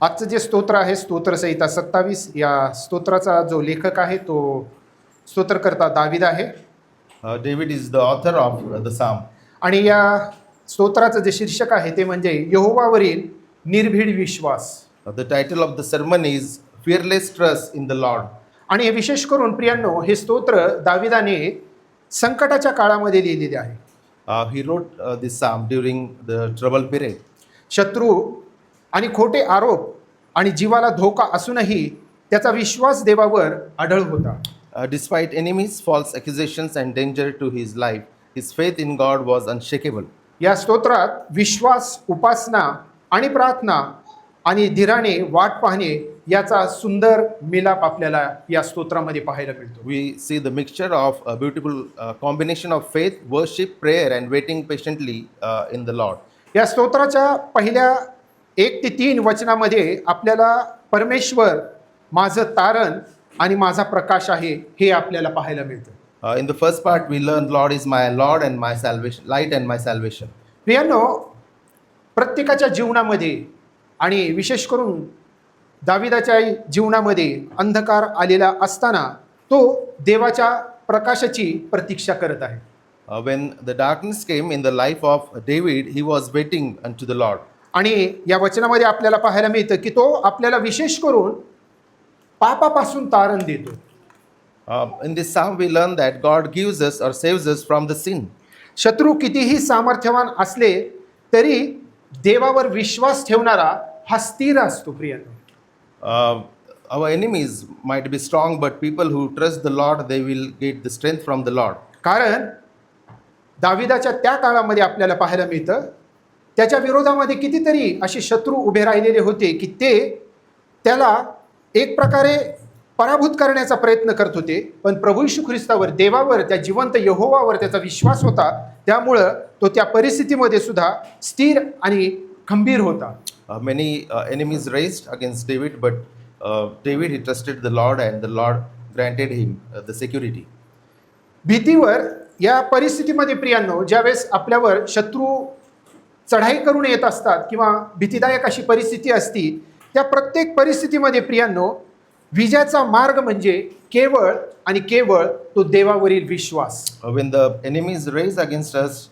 आजचं जे स्तोत्र आहे स्तोत्रसंहिता 27 या स्तोत्राचा जो लेखक आहे तो स्तोत्रकर्ता दावीद आहे. David is the author of the psalm. आणि या स्तोत्राचं जे शीर्षक आहे ते म्हणजे यहोवावरील निर्भीड विश्वास. The title of the sermon is Fearless Trust in the Lord. आणि हे विशेष करून प्रियांनो हे स्तोत्र दाविदाने संकटाच्या काळामध्ये लिहिलेले आहे. He wrote this psalm during the trouble period. शत्रू आणि खोटे आरोप आणि जीवाला धोका असूनही त्याचा विश्वास देवावर अढळ होता. Despite enemies, false accusations, and danger to his life, his faith in God was unshakable. या स्तोत्रात विश्वास, उपासना आणि प्रार्थना आणि धीराने वाट पाहणे याचा सुंदर मिलाप आपल्याला या स्तोत्रामध्ये पाहायला मिळतो. We see the mixture of a beautiful combination of faith, worship, prayer, and waiting patiently in the Lord. या स्तोत्राच्या पहिल्या 1 ते 3 वचनामध्ये आपल्याला परमेश्वर माझं तारण आणि माझा प्रकाश आहे हे आपल्याला पाहायला मिळतं. In the first part, we learn Lord is my Lord and my salvation, light and my salvation. प्रियांनो, प्रत्येकाच्या जीवनामध्ये आणि विशेष करून दाविदाच्या जीवनामध्ये अंधकार आलेला असताना तो देवाच्या प्रकाशाची प्रतीक्षा करत आहे. When the darkness came in the life of David, he was waiting unto the Lord. आणि या वचनामध्ये आपल्याला पाहायला मिळतं की तो आपल्याला विशेष करून पापापासून तारण देतो. In this psalm, we learn that God gives us or saves us from the sin. शत्रू कितीही सामर्थ्यवान असले तरी देवावर विश्वास ठेवणारा हा स्थिर असतो. प्रियांनो, Our enemies might be strong, but people who trust the Lord, they will get the strength from the Lord. कारण दाविदाच्या त्या काळामध्ये आपल्याला पाहायला मिळतं त्याच्या विरोधामध्ये कितीतरी असे शत्रू उभे राहिलेले होते की ते त्याला एक प्रकारे पराभूत करण्याचा प्रयत्न करत होते. पण प्रभू येशू ख्रिस्तावर, देवावर, त्या जिवंत यहोवावर त्याचा विश्वास होता. त्यामुळं तो त्या परिस्थितीमध्ये सुद्धा स्थिर आणि खंबीर होता. Many enemies raised against David, but David, he trusted the Lord, and the Lord granted him the security. भीतीवर या परिस्थितीमध्ये प्रियांनो, ज्यावेळेस आपल्यावर शत्रू चढाई करून येत असतात किंवा भीतीदायक अशी परिस्थिती असती, त्या प्रत्येक परिस्थितीमध्ये प्रियांनो विजयाचा मार्ग म्हणजे केवळ आणि केवळ तो देवावरील विश्वास. When the enemies raise against us,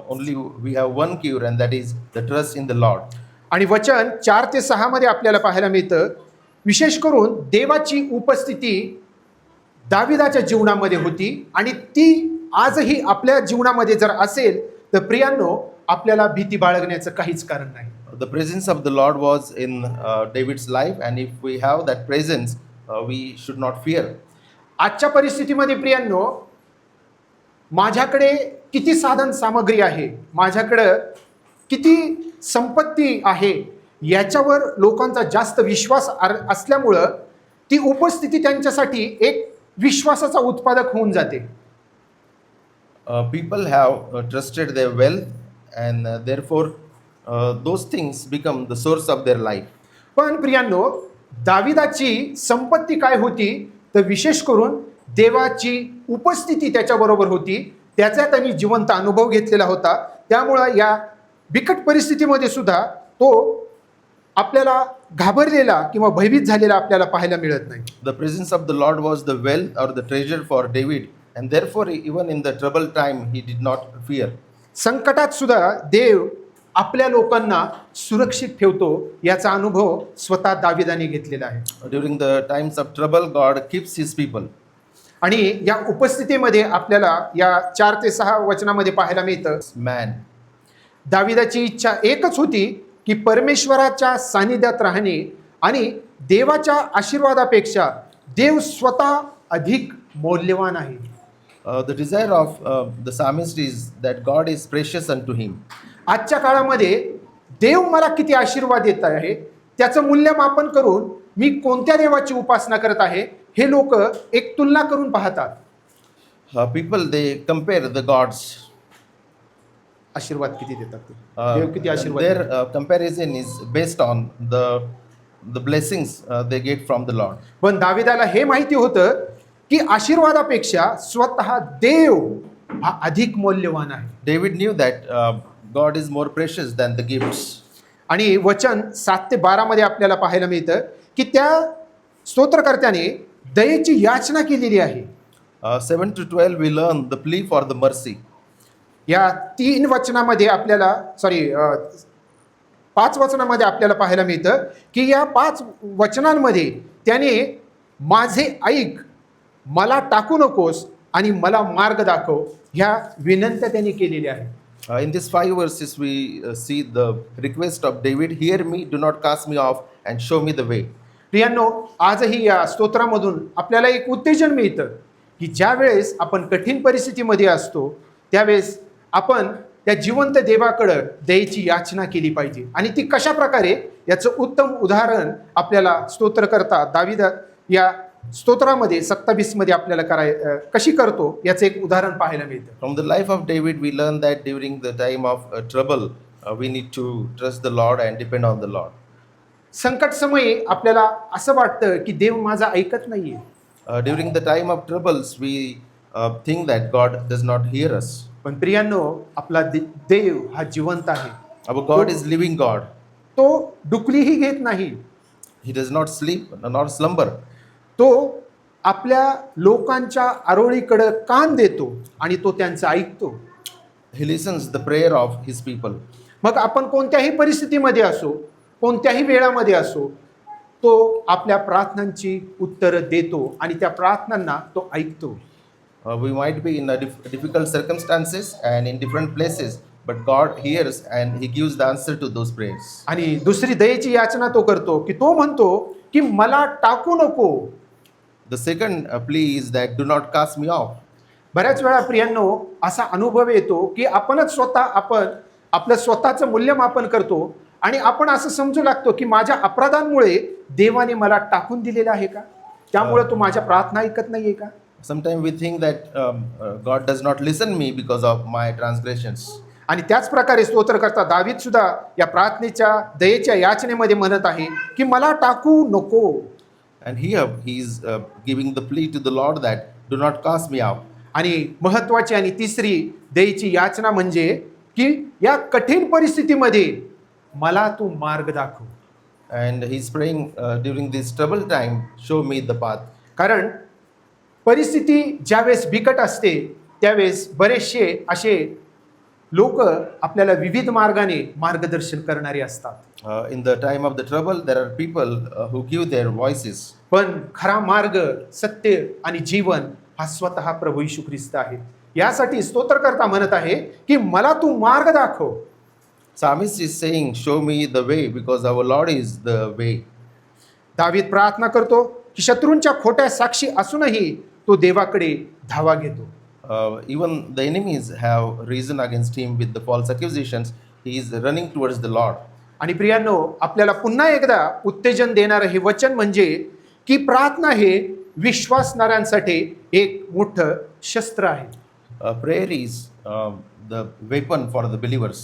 only we have one cure, and that is the trust in the Lord. आणि वचन 4 ते 6 मध्ये आपल्याला पाहायला मिळतं विशेष करून देवाची उपस्थिती दाविदाच्या जीवनामध्ये होती आणि ती आजही आपल्या जीवनामध्ये जर असेल तर प्रियांनो आपल्याला भीती बाळगण्याचं काहीच कारण नाही. The presence of the Lord was in David's life, and if we have that presence, we should not fear. आजच्या परिस्थितीमध्ये प्रियांनो माझ्याकडे किती साधन सामग्री आहे, माझ्याकडं किती संपत्ती आहे याच्यावर लोकांचा जास्त विश्वास असल्यामुळं ती उपस्थिती त्यांच्यासाठी एक विश्वासाचा उत्पादक होऊन जाते. People have trusted their wealth, and therefore those things become the source of their life. पण प्रियांनो दाविदाची संपत्ती काय होती तर विशेष करून देवाची उपस्थिती त्याच्याबरोबर होती. त्याचा त्यांनी जिवंत अनुभव घेतलेला होता. त्यामुळं या बिकट परिस्थितीमध्ये सुद्धा तो आपल्याला घाबरलेला किंवा भयभीत झालेला आपल्याला पाहायला मिळत नाही. The presence of the Lord was the wealth or the treasure for David, and therefore even in the troubled time he did not fear. संकटात सुद्धा देव आपल्या लोकांना सुरक्षित ठेवतो याचा अनुभव स्वतः दाविदाने घेतलेला आहे. During the times of trouble, God keeps his people. आणि या उपस्थितीमध्ये आपल्याला या 4 ते 6 वचनामध्ये पाहायला मिळतं Man, दाविदाची इच्छा एकच होती की परमेश्वराच्या सानिध्यात राहणे आणि देवाच्या आशीर्वादापेक्षा देव स्वतः अधिक मौल्यवान आहे. the desire of the psalmist is that God is precious unto him. आजच्या काळामध्ये देव मला किती आशीर्वाद देत आहे त्याचं मूल्यमापन करून मी कोणत्या देवाची उपासना करत आहे हे लोक एक तुलना करून पाहतात. People, they compare the gods. आशीर्वाद किती देतात ते, देव किती आशीर्वाद Their देतात. comparison is based on the blessings they get from the Lord. पण दाविदाला हे माहिती होतं की आशीर्वादापेक्षा स्वतः देव हा अधिक मौल्यवान आहे. David knew that God is more precious than the gifts. आणि वचन 7 ते 12 मध्ये आपल्याला पाहायला मिळतं की त्या स्तोत्रकर्त्याने दयेची याचना केलेली आहे. 7 to 12, we learn the plea for the mercy. या 3 वचनामध्ये आपल्याला 5 वचनामध्ये आपल्याला पाहायला मिळतं की या 5 वचनांमध्ये त्याने माझे ऐक, मला टाकू नकोस आणि मला मार्ग दाखव ह्या विनंत्या त्यांनी केलेल्या आहेत. In these 5 verses, we see the request of David, hear me, do not cast me off, and show me the way. प्रियांनो, आजही या स्तोत्रामधून आपल्याला एक उत्तेजन मिळतं की ज्या वेळेस आपण कठीण परिस्थितीमध्ये असतो त्यावेळेस आपण त्या जिवंत देवाकडं दयेची याचना केली पाहिजे. आणि ती कशा प्रकारे याचं उत्तम उदाहरण आपल्याला स्तोत्रकर्ता दावीद या स्तोत्रामध्ये 27 मध्ये आपल्याला कशी करतो याचं एक उदाहरण पाहायला मिळतं. From the life of David, we learn that during the time of trouble, we need to trust the Lord and depend on the Lord. संकट समयी आपल्याला असं वाटतं की देव माझा ऐकत नाहीये. During the time of troubles, we think that God does not hear us. पण प्रियांनो, आपला देव हा जिवंत आहे. Our God is living God. तो डुकलीही घेत नाही. He does not sleep nor slumber. तो आपल्या लोकांच्या आरोळीकडे कान देतो आणि तो त्यांचं ऐकतो. He listens the prayer of his people. मग आपण कोणत्याही परिस्थितीमध्ये असो, कोणत्याही वेळामध्ये असो, तो आपल्या प्रार्थनांची उत्तरं देतो आणि त्या प्रार्थनांना तो ऐकतो. We might be in difficult circumstances and in different places, but God hears and He gives the answer to those prayers. आणि दुसरी दयेची याचना तो करतो की तो म्हणतो की मला टाकू नको. The second plea is that do not cast me off. बऱ्याच वेळा प्रियांनो असा अनुभव येतो की आपण आपलं स्वतःचं मूल्यमापन करतो आणि आपण असं समजू लागतो की माझ्या अपराधांमुळे देवाने मला टाकून दिलेलं आहे का, त्यामुळे तो माझ्या प्रार्थना ऐकत नाहीये का. Sometimes we think that God does not listen me because of my transgressions. आणि त्याच प्रकारे स्तोत्रकर्ता दावीद सुद्धा या प्रार्थनेच्या दयेच्या याचनेमध्ये म्हणत आहे की मला टाकू नको. And here he is giving the plea to the Lord that do not cast me out. आणि महत्वाची आणि तिसरी दयेची याचना म्हणजे की या कठीण परिस्थितीमध्ये मला तू मार्ग दाखव. And he's praying during this trouble time, show me the path. कारण परिस्थिती ज्यावेळेस बिकट असते त्यावेळेस बरेचसे असे लोक आपल्याला विविध मार्गाने मार्गदर्शन करणारे असतात. In the time of the trouble, there are people who give their voices. पण खरा मार्ग, सत्य आणि जीवन हा स्वतः प्रभू येशू ख्रिस्त आहे. यासाठी स्तोत्रकर्ता म्हणत आहे की मला तू मार्ग दाखव. Psalmist is saying, show me the way, because our Lord is the way. दावीद प्रार्थना करतो की शत्रूंच्या खोट्या साक्षी असूनही तो देवाकडे धावा घेतो. Even the enemies have risen against him with the false accusations. He is running towards the Lord. आणि प्रियांनो, आपल्याला पुन्हा एकदा उत्तेजन देणारं हे वचन म्हणजे की प्रार्थना हे विश्वासणाऱ्यांसाठी एक मोठं शस्त्र आहे. Prayer is the weapon for the believers.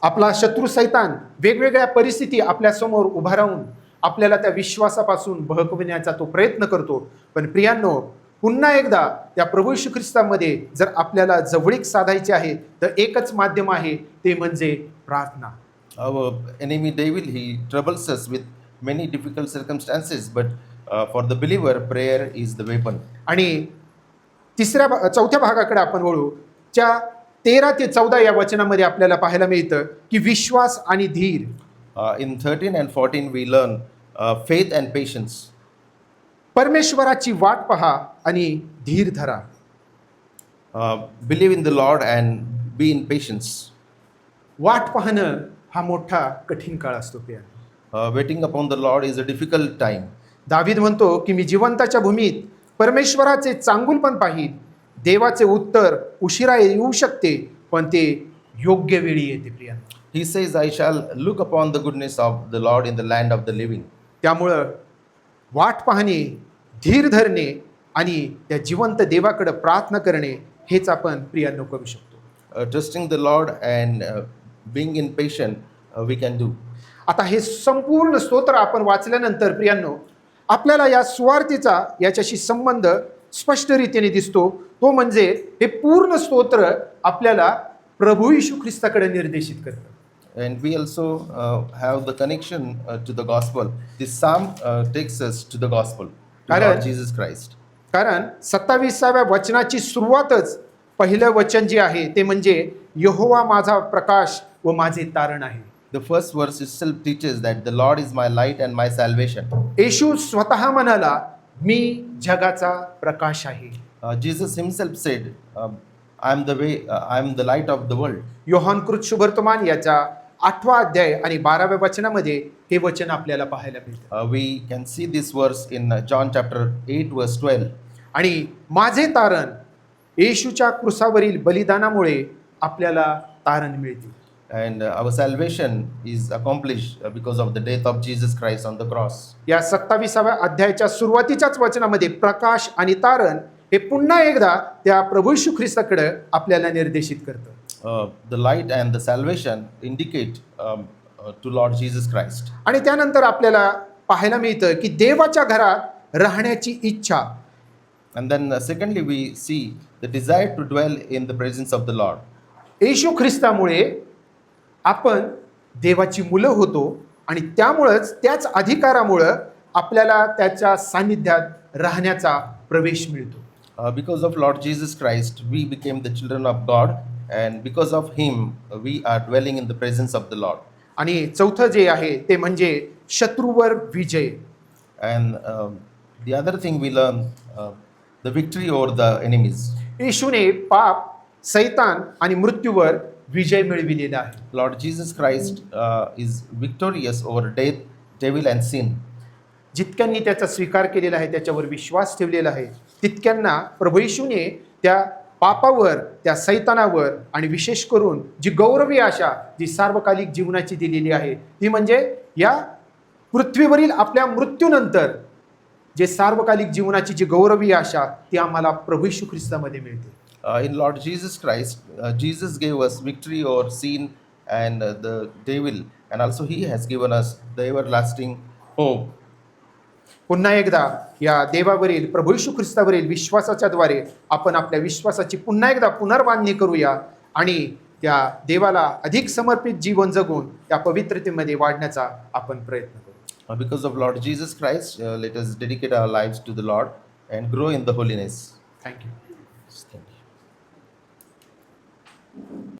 आपला शत्रू सैतान वेगवेगळ्या परिस्थिती आपल्या समोर उभा राहून आपल्याला त्या विश्वासापासून बहकविण्याचा तो प्रयत्न करतो. पण प्रियांनो, पुन्हा एकदा त्या प्रभू येशू ख्रिस्तामध्ये जर आपल्याला जवळीक साधायची आहे तर एकच माध्यम आहे, ते म्हणजे प्रार्थना. Our enemy devil, he troubles us with many difficult circumstances, but for the believer, prayer is the weapon. आणि चौथ्या भागाकडे आपण वळू. त्या 13 ते 14 या वचनामध्ये आपल्याला पाहायला मिळतं की विश्वास आणि धीर. In 13 and 14, we learn faith and patience. परमेश्वराची वाट पहा आणि धीर धरा. Believe in the Lord and be in patience. वाट पाहणं हा मोठा कठीण काळ असतो. Waiting upon the Lord is a difficult time. दावीद म्हणतो की मी जिवंताच्या भूमीत परमेश्वराचे चांगुलपण पाहीन. देवाचे उत्तर उशिरा येऊ शकते पण ते योग्य वेळी येते. Priya, He says, I shall look upon the goodness of the Lord in the land of the living. त्यामुळं वाट पाहणे, धीर धरणे आणि त्या जिवंत देवाकडे प्रार्थना करणे हेच आपण प्रियांनो करू शकतो. Trusting the Lord and being in patient, we can do. आता हे संपूर्ण स्तोत्र आपण वाचल्यानंतर प्रियांनो आपल्याला या सुवार्तेचा याच्याशी संबंध स्पष्ट रीतीने दिसतो. तो म्हणजे हे पूर्ण स्तोत्र आपल्याला प्रभू येशू ख्रिस्ताकडे निर्देशित करतं. And we also have the connection to the gospel. This psalm takes us to the gospel, to कारण Lord Jesus Christ. कारण 27व्या वचनाची सुरुवातच पहिलं वचन जे आहे ते म्हणजे यहोवा माझा प्रकाश व माझे तारण आहे. The first verse itself teaches that the Lord is my light and my salvation. येशू स्वतः म्हणाला, मी जगाचा प्रकाश आहे. Jesus himself said, I am the way, I am the light of the world. Yohan कृत शुभवर्तमान याचा 8वा अध्याय आणि 12व्या वचनामध्ये हे वचन आपल्याला पाहायला मिळतं. We can see this verse in John chapter 8 verse 12. आणि माझे तारण येशूच्या क्रुसावरील बलिदानामुळे आपल्याला तारण मिळते. And our salvation is accomplished because of the death of Jesus Christ on the cross. या 27व्या अध्यायाच्या सुरुवातीच्याच वचनामध्ये प्रकाश आणि तारण हे पुन्हा एकदा त्या प्रभू येशू ख्रिस्ताकडे आपल्याला निर्देशित करतं. The light and the salvation indicate to Lord Jesus Christ. आणि त्यानंतर आपल्याला पाहायला मिळतं की देवाच्या घरात राहण्याची इच्छा. And then secondly we see the desire to dwell in the presence of the Lord. येशू ख्रिस्तामुळे आपण देवाची मुलं होतो आणि त्यामुळंच त्याच अधिकारामुळं आपल्याला त्याच्या सान्निध्यात राहण्याचा प्रवेश मिळतो. Because of Lord Jesus Christ we became the children of God, and because of him we are dwelling in the presence of the Lord. आणि चौथं जे आहे ते म्हणजे शत्रूवर विजय. And the other thing we learn, the victory over the enemies. येशूने पाप, सैतान आणि मृत्यूवर विजय मिळविलेला आहे. Lord Jesus Christ is victorious over death, devil and sin. जितक्यांनी त्याचा स्वीकार केलेला आहे, त्याच्यावर विश्वास ठेवलेला आहे, तितक्यांना प्रभू येशूने त्या पापावर, त्या सैतानावर आणि विशेष करून जी गौरवी आशा जी सार्वकालिक जीवनाची दिलेली आहे ती म्हणजे या पृथ्वीवरील आपल्या मृत्यूनंतर जे सार्वकालिक जीवनाची जी गौरवी आशा ती आम्हाला प्रभू येशू ख्रिस्तामध्ये मिळते. In Lord Jesus Christ, Jesus gave us victory over sin and the devil, and also he has given us the everlasting hope. पुन्हा एकदा या देवावरील प्रभू येशू ख्रिस्तावरील विश्वासाच्या द्वारे आपण आपल्या विश्वासाची पुन्हा एकदा पुनर्बांधणी करूया आणि त्या देवाला अधिक समर्पित जीवन जगून त्या पवित्रतेमध्ये वाढण्याचा आपण प्रयत्न करू. Because of Lord Jesus Christ, let us dedicate our lives to the Lord and grow in the holiness. Thank you. Thank you.